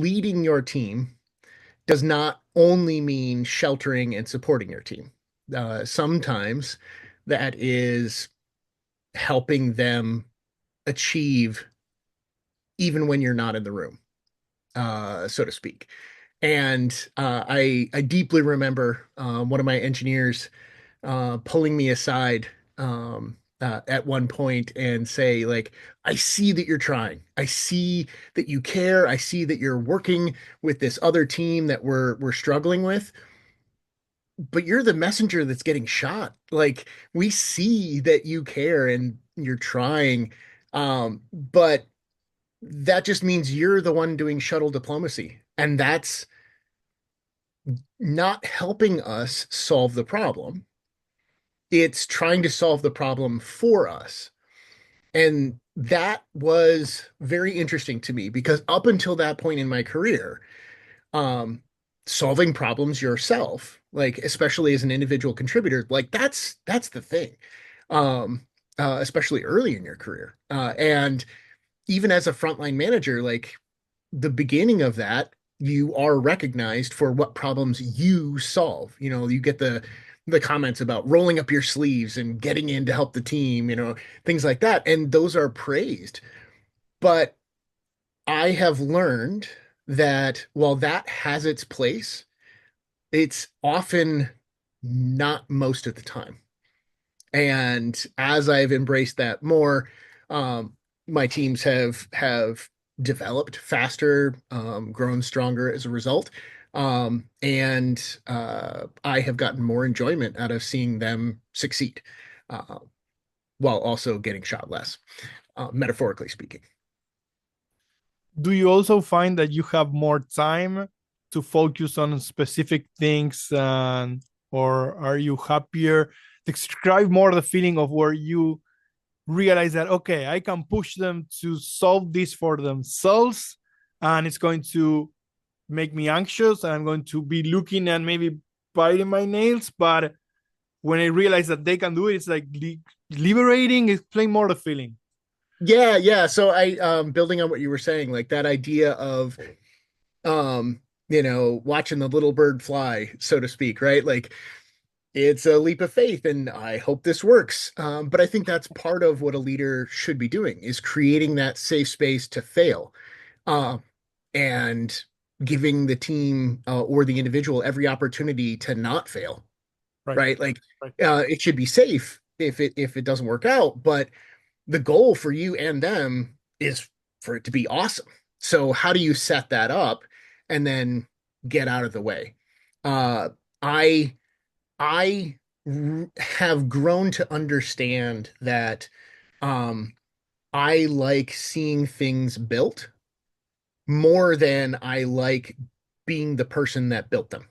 leading your team does not only mean sheltering and supporting your team. Sometimes that is helping them achieve even when you're not in the room, so to speak. And I deeply remember one of my engineers pulling me aside at one point and say, like, I see that you're trying. I see that you care. I see that you're working with this other team that we're struggling with, but you're the messenger that's getting shot. Like, we see that you care and you're trying. But that just means you're the one doing shuttle diplomacy. And that's not helping us solve the problem. It's trying to solve the problem for us. And that was very interesting to me because up until that point in my career, um, solving problems yourself, like especially as an individual contributor, like that's the thing. Especially early in your career. And even as a frontline manager, like the beginning of that, you are recognized for what problems you solve. You know, you get the comments about rolling up your sleeves and getting in to help the team, things like that. And those are praised. But I have learned that while that has its place, it's often not most of the time. And as I've embraced that more, my teams have developed faster, grown stronger as a result. And I have gotten more enjoyment out of seeing them succeed, uh, while also getting shot less, metaphorically speaking. Do you also find that you have more time to focus on specific things, or are you happier? Describe more the feeling of where you realize that, okay, I can push them to solve this for themselves, and it's going to make me anxious, and I'm going to be looking and maybe biting my nails. But when I realize that they can do it, it's like liberating. Explain more the feeling. Yeah, yeah. So building on what you were saying, like that idea of watching the little bird fly, so to speak, right? Like it's a leap of faith and I hope this works. But I think that's part of what a leader should be doing is creating that safe space to fail, uh, and giving the team, or the individual every opportunity to not fail, Right. right? Like, Right. it should be safe if it doesn't work out, but the goal for you and them is for it to be awesome. So how do you set that up and then get out of the way? Uh, I I have grown to understand that, um, I like seeing things built more than I like being the person that built them.